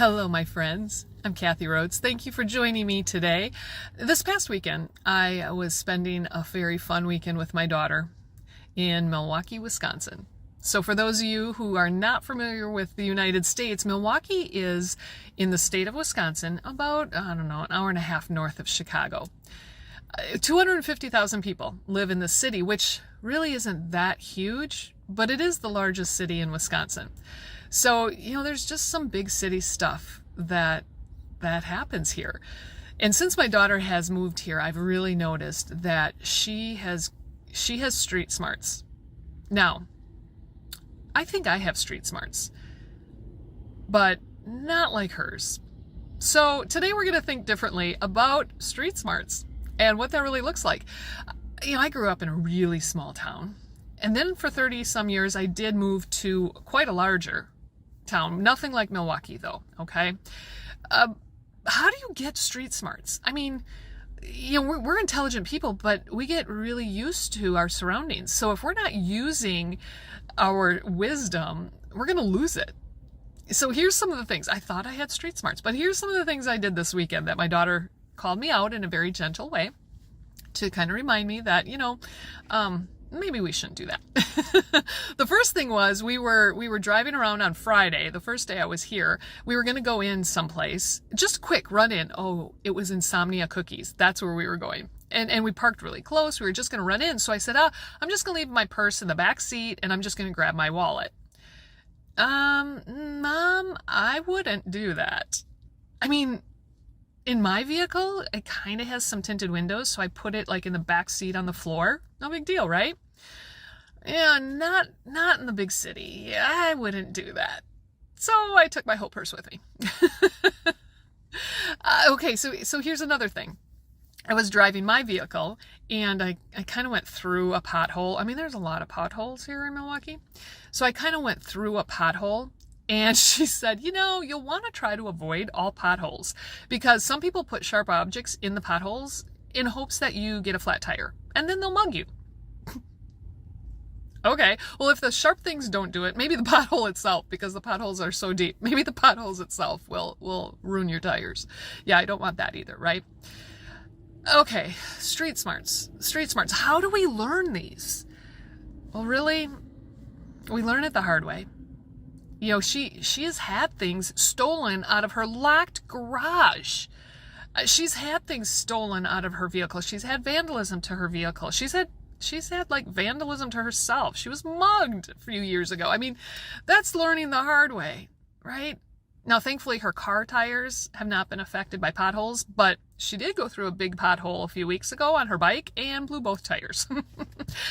Hello, my friends. I'm Kathy Rhodes. Thank you for joining me today. This past weekend, I was spending a very fun weekend with my daughter in Milwaukee, Wisconsin. So for those of you who are not familiar with the United States, Milwaukee is in the state of Wisconsin, about, an hour and a half north of Chicago. 250,000 people live in the city, which really isn't that huge, but it is the largest city in Wisconsin. So, there's just some big city stuff that happens here. And since my daughter has moved here, I've really noticed that she has street smarts. Now, I think I have street smarts, but not like hers. So today we're going to think differently about street smarts and what that really looks like. I grew up in a really small town. And then for 30 some years, I did move to quite a larger town. Nothing like Milwaukee, though, okay? How do you get street smarts? I mean, we're intelligent people, but we get really used to our surroundings. So if we're not using our wisdom, we're going to lose it. So here's some of the things. I thought I had street smarts, but here's some of the things I did this weekend that my daughter called me out in a very gentle way to kind of remind me that, maybe we shouldn't do that. The first thing was we were driving around on Friday, the first day I was here. We were going to go in someplace, just a quick run in. Oh, it was Insomnia Cookies. That's where we were going. And we parked really close. We were just going to run in. So I said, I'm just going to leave my purse in the back seat and I'm just going to grab my wallet. Mom, I wouldn't do that. I mean, in my vehicle, it kind of has some tinted windows, so I put it like in the back seat on the floor. No big deal, right? Yeah, not in the big city. I wouldn't do that. So I took my whole purse with me. Okay, so here's another thing. I was driving my vehicle and I kind of went through a pothole. I mean, there's a lot of potholes here in Milwaukee. So I kind of went through a pothole. And she said, you'll want to try to avoid all potholes because some people put sharp objects in the potholes in hopes that you get a flat tire and then they'll mug you. Okay, well, if the sharp things don't do it, maybe the pothole itself, because the potholes are so deep, maybe the potholes itself will ruin your tires. Yeah, I don't want that either, right? Okay, street smarts. How do we learn these? Well, really, we learn it the hard way. She has had things stolen out of her locked garage. She's had things stolen out of her vehicle. She's had vandalism to her vehicle. She's had like vandalism to herself. She was mugged a few years ago. I mean, that's learning the hard way, right? Now, thankfully, her car tires have not been affected by potholes, but she did go through a big pothole a few weeks ago on her bike and blew both tires.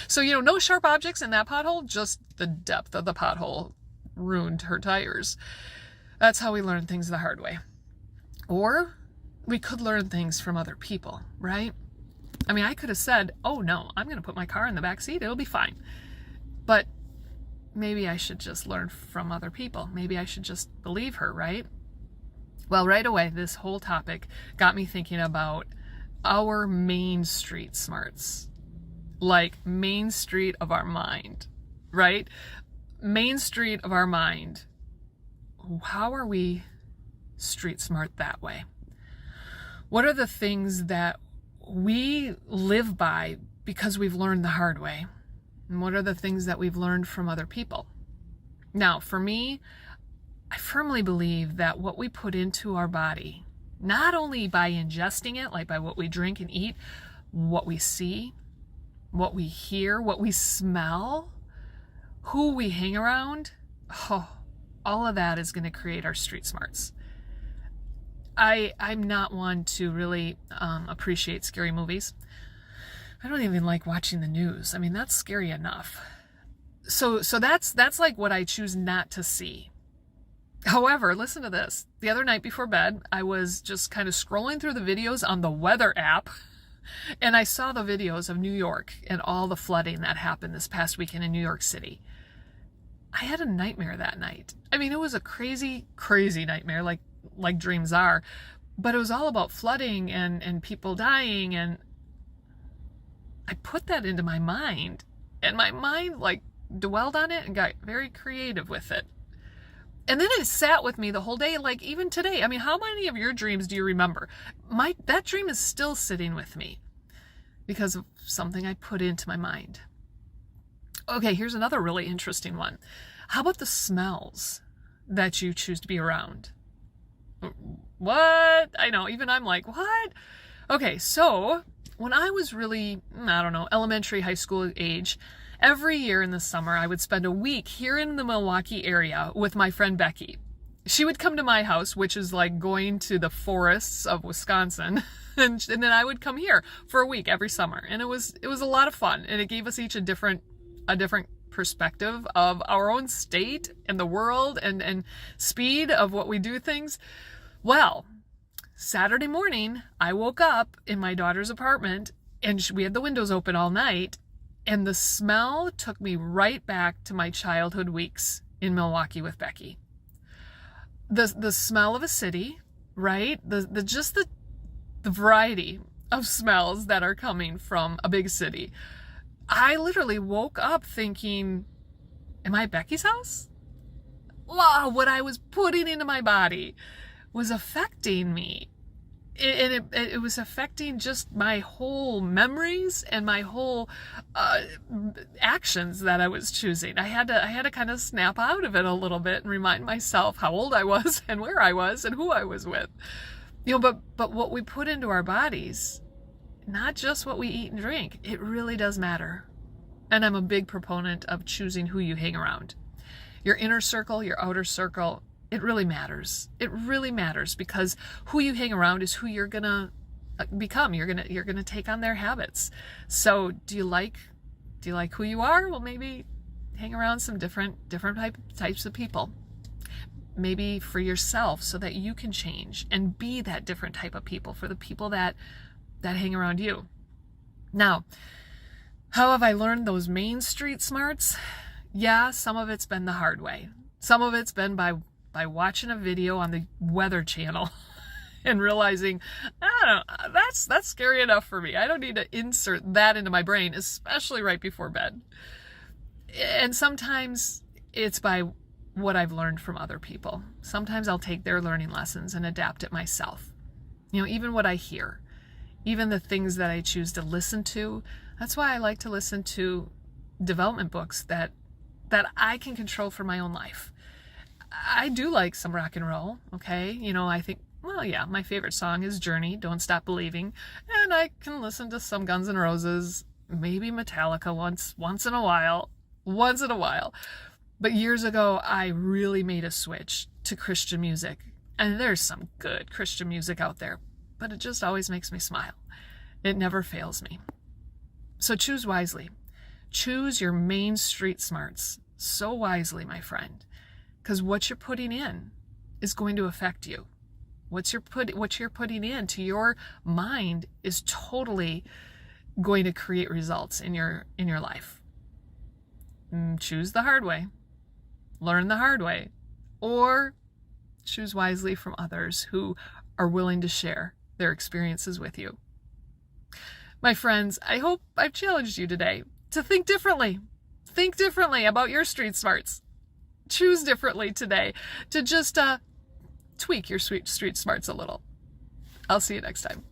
So, no sharp objects in that pothole, just the depth of the pothole ruined her tires. That's how we learn things the hard way. Or we could learn things from other people, right? I mean, I could have said, oh no, I'm going to put my car in the back seat. It'll be fine. But maybe I should just learn from other people. Maybe I should just believe her, right? Well, right away, this whole topic got me thinking about our main street smarts, like Main Street of our mind, right? Main Street of our mind. How are we street smart that way? What are the things that we live by because we've learned the hard way? And what are the things that we've learned from other people? Now, for me, I firmly believe that what we put into our body, not only by ingesting it, like by what we drink and eat, what we see, what we hear, what we smell, who we hang around, all of that is going to create our street smarts. I'm not one to really appreciate scary movies. I don't even like watching the news. I mean, that's scary enough. So that's like what I choose not to see. However, listen to this. The other night before bed, I was just kind of scrolling through the videos on the weather app, and I saw the videos of New York and all the flooding that happened this past weekend in New York City. I had a nightmare that night. I mean, it was a crazy, crazy nightmare, like dreams are, but it was all about flooding and people dying, and I put that into my mind, and my mind like dwelled on it and got very creative with it. And then it sat with me the whole day, like even today. I mean, how many of your dreams do you remember? That dream is still sitting with me because of something I put into my mind. Okay, here's another really interesting one. How about the smells that you choose to be around? What? I know, even I'm like, what? Okay, so when I was really, I don't know, elementary, high school age, every year in the summer, I would spend a week here in the Milwaukee area with my friend Becky. She would come to my house, which is like going to the forests of Wisconsin, and then I would come here for a week every summer. And it was a lot of fun, and it gave us each a different perspective of our own state and the world and speed of what we do things. Well, Saturday morning, I woke up in my daughter's apartment, and we had the windows open all night, and the smell took me right back to my childhood weeks in Milwaukee with Becky. The smell of a city, right? The variety of smells that are coming from a big city. I literally woke up thinking, am I at Becky's house? Wow, what I was putting into my body was affecting me. It was affecting just my whole memories and my whole actions that I was choosing. I had to kind of snap out of it a little bit and remind myself how old I was and where I was and who I was with. But what we put into our bodies, not just what we eat and drink, it really does matter. And I'm a big proponent of choosing who you hang around. Your inner circle, your outer circle, it really matters. It really matters, because who you hang around is who you're gonna become. You're gonna take on their habits. So do you like who you are? Well, maybe hang around some different types of people. Maybe for yourself, so that you can change and be that different type of people for the people that hang around you. Now, how have I learned those main street smarts? Yeah, some of it's been the hard way. Some of it's been by watching a video on the Weather Channel and realizing, that's scary enough for me. I don't need to insert that into my brain, especially right before bed. And sometimes it's by what I've learned from other people. Sometimes I'll take their learning lessons and adapt it myself. Even what I hear, even the things that I choose to listen to. That's why I like to listen to development books that I can control for my own life. I do like some rock and roll, okay? I think, well, yeah, my favorite song is Journey, Don't Stop Believing. And I can listen to some Guns N' Roses, maybe Metallica once in a while. But years ago, I really made a switch to Christian music. And there's some good Christian music out there, but it just always makes me smile. It never fails me. So choose wisely. Choose your main street smarts so wisely, my friend. Because what you're putting in is going to affect you. What you're putting into your mind is totally going to create results in your life. Choose the hard way. Learn the hard way. Or choose wisely from others who are willing to share their experiences with you. My friends, I hope I've challenged you today to think differently. Think differently about your street smarts. Choose differently today to just tweak your street smarts a little. I'll see you next time.